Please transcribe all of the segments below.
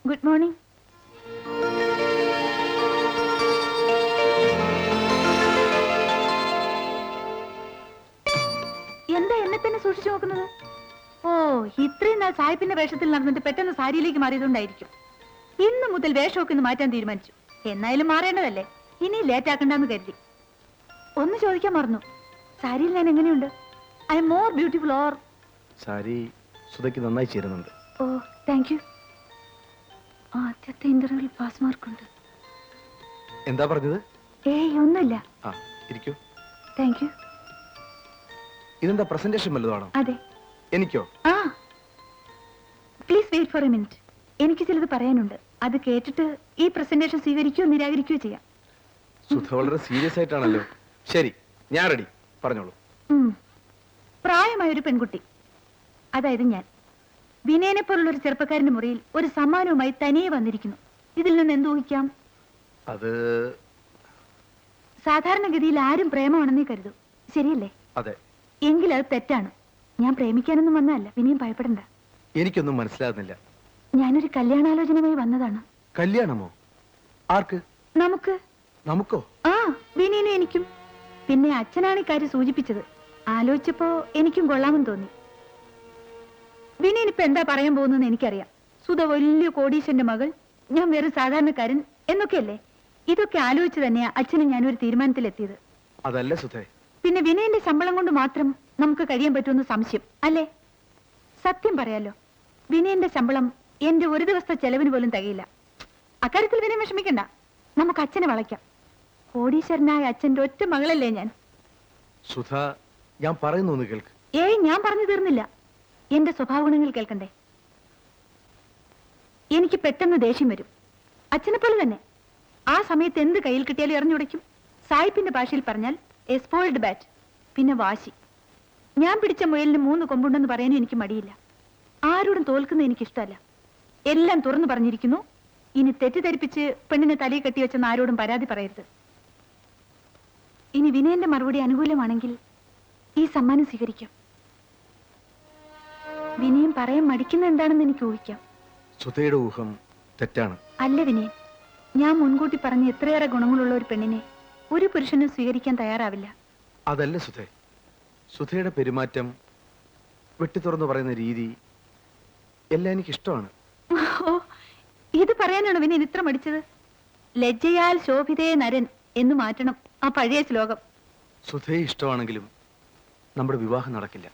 Good morning. എന്താ എന്നെ തന്നെ സൂക്ഷിച്ചു നോക്കുന്നത്? ഓ, ഇത്രയും നാൾ സായിപ്പിന്റെ വേഷത്തിൽ നടന്നിട്ട് പെട്ടെന്ന് സാരിയിലേക്ക് മാറിയതുകൊണ്ടായിരിക്കും. ഇന്ന് മുതൽ വേഷമൊക്കെ ഒന്ന് മാറ്റാൻ തീരുമാനിച്ചു. എന്നായാലും മാറേണ്ടതല്ലേ, ഇനി ലേറ്റ് ആക്കണ്ടെന്ന് കരുതി. ഒന്ന് ചോദിക്കാൻ മറന്നു, സാരിയിൽ ഞാൻ എങ്ങനെയുണ്ട്? I am more beautiful or? Sari സുധയ്ക്ക് നന്നായി ചേരുന്നുണ്ട്. Oh, thank you. ആദ്യത്തെ ഇന്റർവ്യൂവിൽ പാസ് മാർക്കുണ്ട്. എന്താ പറഞ്ഞത്? ഏയ് ഒന്നുമില്ല. ആ, ഇരിക്കൂ. Thank you. ഇതെന്താ പ്രസന്റേഷൻ വല്ലതാണോ? അതെ. എനിക്കോ? ആ, please wait for a minute. എനിക്ക് ചിലത് പറയാനുണ്ട്. അത് കേട്ടിട്ട് ഈ പ്രസന്റേഷൻ സ്വീകരിക്കുകയോ നിരാകരിക്കുകയോ ചെയ്യാം. സുധ വളരെ സീരിയസ് ആയിട്ടാണല്ലോ. ശരി, ഞാൻ റെഡി, പറഞ്ഞോളൂ. പ്രായമായ ഒരു പെൺകുട്ടി, അതായത് ഞാൻ, വിനയനെ പോലുള്ള ഒരു ചെറുപ്പക്കാരന്റെ മുറിയിൽ ഒരു സമ്മാനവുമായി തനിയെ വന്നിരിക്കുന്നു. ഇതിൽ നിന്ന് എന്ത്? അത് സാധാരണഗതിയിൽ ആരും പ്രേമമാണെന്നേ കരുതൂ, ശരിയല്ലേ? അതെ. എങ്കിൽ അത് തെറ്റാണ്. ഞാൻ പ്രേമിക്കാനൊന്നും വന്നതല്ല, വിനയം ഭയപ്പെടണ്ട. എനിക്കൊന്നും മനസ്സിലാകുന്നില്ല. ഞാനൊരു കല്യാണാലോചനയുമായി വന്നതാണ്. കല്യാണമോ? ആർക്ക്? നമുക്ക്. നമുക്കോ? ആ, വിനയനും എനിക്കും. പിന്നെ അച്ഛനാണ് ഇക്കാര്യം സൂചിപ്പിച്ചത്. ആലോചിച്ചപ്പോ എനിക്കും കൊള്ളാമെന്ന് തോന്നി. വിനയൻ ഇപ്പൊ എന്താ പറയാൻ പോകുന്നതെന്ന് എനിക്കറിയാം. സുധ വലിയ കോടീശ്വരന്റെ മകൾ, ഞാൻ വേറെ സാധാരണക്കാരൻ എന്നൊക്കെയല്ലേ. ഇതൊക്കെ ആലോചിച്ച് തന്നെയാ അച്ഛനും ഞാനൊരു തീരുമാനത്തിലെത്തിയത്. അതല്ല സുധേ. പിന്നെ വിനയന്റെ ശമ്പളം കൊണ്ട് മാത്രം നമുക്ക് കഴിയാൻ പറ്റുമെന്ന് സംശയം അല്ലേ? സത്യം പറയാലോ, വിനയന്റെ ശമ്പളം എന്റെ ഒരു ദിവസത്തെ ചെലവിന് പോലും തികയില്ല. അക്കാര്യത്തിൽ വിനയം വിഷമിക്കണ്ട, നമുക്ക് അച്ഛനെ വളയ്ക്കാം. കോടീശ്വരനായ അച്ഛന്റെ ഒറ്റ മകളല്ലേ ഞാൻ. സുധ, ഞാൻ പറയുന്നു കേൾക്ക്. ഏയ്, ഞാൻ പറഞ്ഞു തീർന്നില്ല. എന്റെ സ്വഭാവ ഗുണങ്ങൾ കേൾക്കണ്ടേ? എനിക്ക് പെട്ടെന്ന് ദേഷ്യം വരും, അച്ഛനെ പോലെ തന്നെ. ആ സമയത്ത് എന്ത് കയ്യിൽ കിട്ടിയാലും എറിഞ്ഞുടയ്ക്കും. സായിപ്പിന്റെ ഭാഷയിൽ പറഞ്ഞാൽ എ സ്പോയിൽഡ് ബാറ്റ്. പിന്നെ വാശി. ഞാൻ പിടിച്ച മുയലിന് 3 കൊമ്പുണ്ടെന്ന് പറയാനും എനിക്ക് മടിയില്ല. ആരോടും തോൽക്കുന്നത് എനിക്കിഷ്ടമല്ല. എല്ലാം തുറന്നു പറഞ്ഞിരിക്കുന്നു. ഇനി തെറ്റിദ്ധരിപ്പിച്ച് പെണ്ണിനെ തലയിൽ കെട്ടിവെച്ചെന്ന് ആരോടും പരാതി പറയരുത്. ഇനി വിനയന്റെ മറുപടി അനുകൂലമാണെങ്കിൽ ഈ സമ്മാനം സ്വീകരിക്കാം. വിനയം പറയാൻ മടിക്കുന്ന എന്താണെന്ന് എനിക്ക് ഊഹിക്കാം. സുധയുടെ ഊഹം തെറ്റാണ്. അല്ല വിനയൻ, ഞാൻ മുൻകൂട്ടി പറഞ്ഞ എത്രയേറെ ഗുണങ്ങളുള്ള ഒരു പെണ്ണിനെ ഒരു പുരുഷനും സ്വീകരിക്കാൻ തയ്യാറാവില്ല. അതല്ല സുധേ. സുധയുടെ പെരുമാറ്റം, വെട്ടിത്തുറന്നു പറയുന്ന രീതി എല്ലാം എനിക്ക് ഇഷ്ടമാണ്. ഓ, ഇത് പറയാനാണ് വിനയൻ ഇത്ര മടിച്ചത്? ലജ്ജയാൽ ശോഭിതേ നരൻ എന്ന് മാറ്റണം ആ പഴയ ശ്ലോകം. സുധയെ ഇഷ്ടമാണെങ്കിലും നമ്മുടെ വിവാഹം നടക്കില്ല.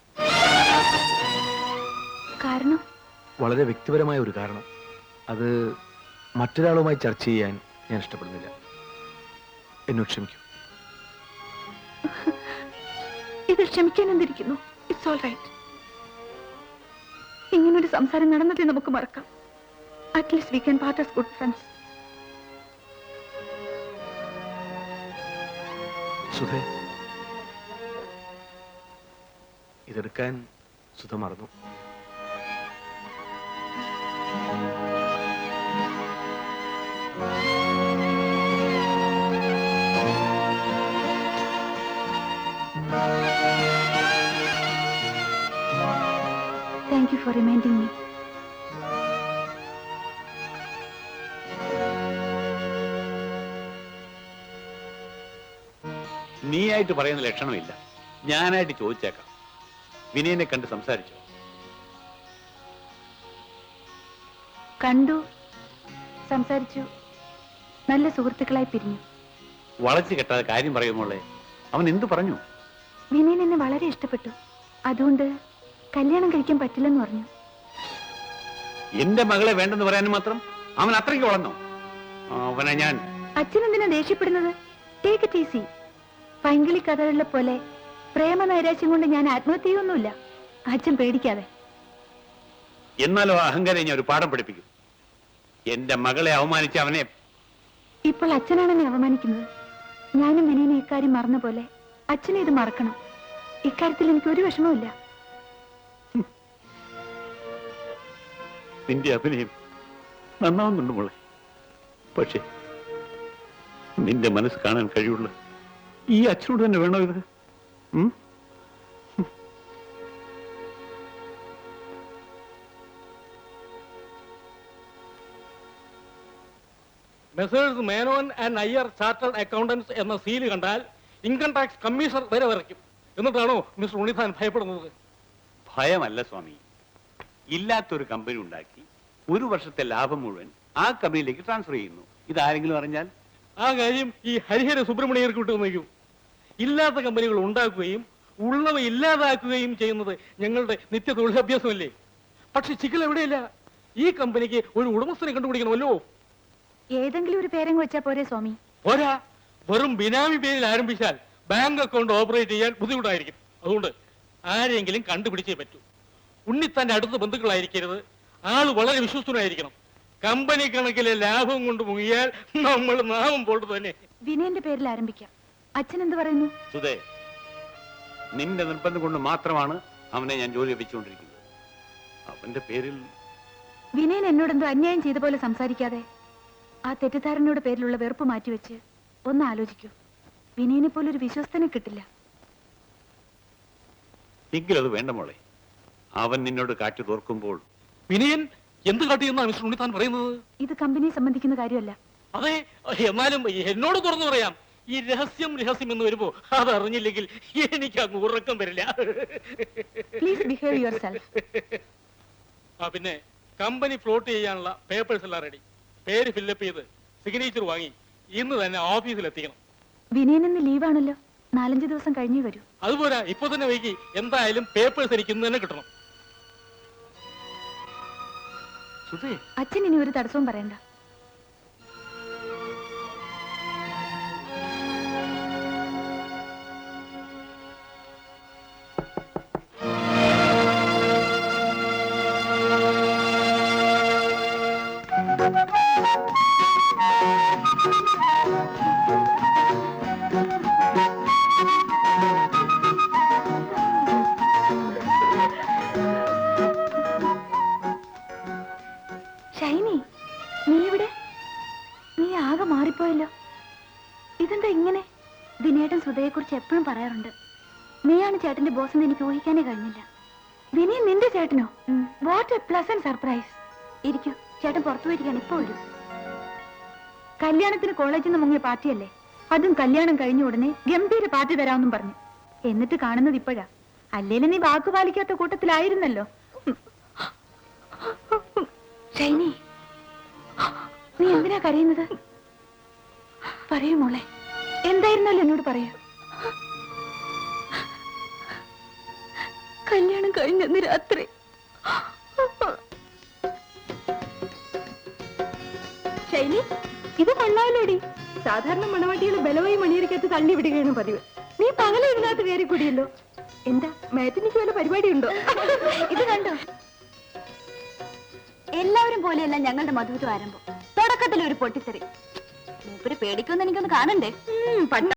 കാരണം? വളരെ വ്യക്തിപരമായ ഒരു കാരണം. അത് മറ്റൊരാളുമായി ചർച്ച ചെയ്യാൻ ഞാൻ ഇഷ്ടപ്പെടുന്നില്ല. എന്നോട് ക്ഷമിക്കൂ. ഇത് ക്ഷമിക്കാൻ എന്തിരിക്കുന്നു? It's all right. ഇങ്ങനൊരു സംസാരം നടന്നതിൽ നമുക്ക് മറക്കാം. At least we can part as good friends. സുധേ, ഇതെടുക്കാൻ സുധ മറന്നു. Thank you for reminding me. നീയായിട്ട് പറയുന്ന ലക്ഷണമില്ല. ഞാനായിട്ട് ചോദിച്ചേക്കാം. വിനയനെ കണ്ട് സംസാരിച്ചോ? കണ്ടു, സംസാരിച്ചു, നല്ല സുഹൃത്തുക്കളായി പിരിഞ്ഞു. വളച്ചു കെട്ടാതെ കാര്യം പറയുമ്പോളെ അവൻ എന്തു പറഞ്ഞു? വിനയൻ എന്നെ വളരെ ഇഷ്ടപ്പെട്ടു. അതുകൊണ്ട് കല്യാണം കഴിക്കാൻ പറ്റില്ലെന്ന് പറഞ്ഞു. എന്റെ മകളെ വേണ്ടെന്ന് പറയാനും മാത്രം അവൻ അത്രയ്ക്ക് വളർന്നോ? അവനെ ഞാൻ... അച്ഛൻ എന്തിനാ ദേഷ്യപ്പെടുന്നത്? Take it easy. പൈങ്കിളി കഥകളിലെ പോലെ പ്രേമ നൈരാശ്യം കൊണ്ട് ഞാൻ ആത്മഹത്യ ചെയ്യൊന്നുമില്ല. അച്ഛൻ പേടിക്കാതെ. എന്നാലോ അഹങ്കാരം ഞാൻ ഒരു പാഠം പഠിപ്പിക്കും. എന്റെ മകളെ അവമാനിച്ച അവനെ... ഇപ്പോൾ അച്ഛനാണ് എന്നെ അവമാനിക്കുന്നത്. ഞാനും വിനയനെ ഇക്കാര്യം മറന്ന പോലെ അച്ഛനെ ഇത് മറക്കണം. ഇക്കാര്യത്തിൽ എനിക്ക് ഒരു വിഷമവുമില്ല. നിന്റെ അഭിനയം നന്നാവുന്നുണ്ട് മോളെ. പക്ഷേ നിന്റെ മനസ്സ് കാണാൻ കഴിവുള്ള ഈ അച്ഛനോട് തന്നെ വേണോ ഇത്? Messrs Menon and Iyer chartered accountants എന്ന സീല് കണ്ടാൽ ഇൻകം ടാക്സ് കമ്മീഷണർ വരെ വരയ്ക്കും. എന്നിട്ടാണോ മിസ്റ്റർ ഉണ്ണിത്താൻ ഭയപ്പെടുന്നത്? ഭയമല്ല സ്വാമി, ഇല്ലാത്തൊരു കമ്പനി ഉണ്ടാക്കി 1 വർഷത്തെ ലാഭം മുഴുവൻ ആ കമ്പനിയിലേക്ക് ട്രാൻസ്ഫർ ചെയ്യുന്നു. ഇതാരെങ്കിലും അറിഞ്ഞാൽ? ആ കാര്യം ഈ ഹരിഹര സുബ്രഹ്മണ്യർക്ക് വിട്ടുവന്നേക്കും. ഇല്ലാത്ത കമ്പനികൾ ഉണ്ടാക്കുകയും ഉള്ളവ ഇല്ലാതാക്കുകയും ചെയ്യുന്നത് ഞങ്ങളുടെ നിത്യ തൊഴിലഭ്യാസമല്ലേ? പക്ഷെ ചിക്കൽ എവിടെയില്ല. ഈ കമ്പനിക്ക് ഒരു ഉടമസ്ഥനെ കണ്ടുപിടിക്കണമല്ലോ. ഏതെങ്കിലും ഒരു പേരങ്ങ് വെച്ചാ പോരെ സ്വാമി? പോരാ, വെറും ബിനാമി പേരിൽ ആരംഭിച്ചാൽ ബാങ്ക് അക്കൗണ്ട് ഓപ്പറേറ്റ് ചെയ്യാൻ ബുദ്ധിമുട്ടായിരിക്കും. അതുകൊണ്ട് ആരെങ്കിലും കണ്ടുപിടിച്ചേ പറ്റൂ. ഉണ്ണിത്താന്റെ അടുത്ത ബന്ധുക്കളായിരിക്കരുത്. ആള് വളരെ വിശ്വസ്തനായിരിക്കണം. കമ്പനി കണക്കിലെ ലാഭം കൊണ്ട് മുങ്ങിയാൽ നമ്മൾ നാമം പോട്ട് തന്നെ. വിനയന്റെ പേരിൽ ആരംഭിക്കാം. അച്ഛൻ എന്ത് പറയുന്നു? സുധേ, നിന്റെ നിർബന്ധം കൊണ്ട് മാത്രമാണ് അവനെ ഞാൻ ജോലി ലഭിച്ചുകൊണ്ടിരിക്കുന്നത്. അവന്റെ പേരിൽ വിനയൻ എന്നോടെന്തോ അന്യായം ചെയ്ത പോലെ സംസാരിക്കാതെ ആ തെറ്റിദ്ധാരണയുടെ പേരിലുള്ള വെറുപ്പ് മാറ്റിവെച്ച് ഒന്ന് ആലോചിക്കൂ. വിനയനെ പോലെ ഒരു വിശ്വസ്തനെ കിട്ടില്ല. എങ്കിലത് വേണ്ട മോളെ. അവൻ നിന്നോട് കാറ്റു തോർക്കുമ്പോൾ വിനയൻ എന്ത് കാട്ടിയെന്നാണ് മിസ്റ്റർ ഉണ്ണിത്താൻ പറയുന്നത്? ഇത് കമ്പനിയെ സംബന്ധിക്കുന്ന കാര്യമല്ല. അതെ, എന്നാലും എന്നോട് തുറന്നു പറയാം. ഈ രഹസ്യം എന്ന് വരുമ്പോ അതറിഞ്ഞില്ലെങ്കിൽ എനിക്ക് അങ്ങ് ഉറക്കം വരില്ല. Please behave your self. ആ പിന്നെ കമ്പനി ഫ്ലോട്ട് ചെയ്യാനുള്ള പേപ്പേഴ്സ് എല്ലാം റെഡി. പേര് ഫില്ലപ്പ് ചെയ്ത് സിഗ്നേച്ചർ വാങ്ങി ഇന്ന് തന്നെ ഓഫീസിൽ എത്തിക്കണം. വിനയൻ ഇന്ന് ലീവാണല്ലോ. 4-5 ദിവസം കഴിഞ്ഞേ വരൂ. അതുപോരാ, ഇപ്പൊ തന്നെ വൈകി. എന്തായാലും പേപ്പേഴ്സ് എനിക്ക് ഇന്ന് തന്നെ കിട്ടണം. സുധേ, അച്ഛൻ ഇനി ഒരു തടസ്സവും പറയണ്ട. ഷൈനി, നീ ഇവിടെ? നീ ആകെ മാറിപ്പോയല്ലോ. ഇതെന്താ ഇങ്ങനെ? ദിനേട്ടൻ സുധയെ കുറിച്ച് എപ്പോഴും പറയാറുണ്ട്. നീയാണ് ചേട്ടന്റെ ബോസ് എന്ന് എനിക്ക് ഊഹിക്കാനേ കഴിഞ്ഞില്ല. വിനയൻ നിന്റെ ചേട്ടനോ? What a pleasant surprise. ഇരിക്കൂ, ചേട്ടൻ പുറത്തു പോയിരിക്കാൻ ഇപ്പൊ വരും. കല്യാണത്തിന് കോളേജിൽ നിന്ന് മുങ്ങിയ പാർട്ടിയല്ലേ? അതും കല്യാണം കഴിഞ്ഞ ഉടനെ ഗംഭീര പാർട്ടി തരാമെന്നും പറഞ്ഞു. എന്നിട്ട് കാണുന്നത് ഇപ്പോഴാ. അല്ലേലും നീ വാക്കു പാലിക്കാത്ത കൂട്ടത്തിലായിരുന്നല്ലോ. ഷൈനി, നീ എന്തിനാ കരയുന്നത്? പറയൂ മോളെ, എന്തായിരുന്നല്ലോ എന്നോട് പറയൂ. കല്യാണം കഴിഞ്ഞന്ന് രാത്രി ഷൈനി, ഇത് കൊള്ളാലോടി. സാധാരണ മണവാട്ടികൾ ബലമായി മണിയറിക്കകത്ത് തള്ളി വിടുകയാണ് പതിവ്. നീ പകല ഇതിനകത്ത് കയറി കൂടിയല്ലോ. എന്താ മാറ്റിനിക്ക് വല്ല പരിപാടിയുണ്ടോ? ഇത് കണ്ടോ? എല്ലാവരും പോലെയല്ല ഞങ്ങളുടെ മധുവിധ ആരംഭം. തുടക്കത്തിൽ ഒരു പൊട്ടിത്തെറി. മൂപ്പര് പേടിക്കുമെന്ന് എനിക്കൊന്ന് കാണണ്ടേ?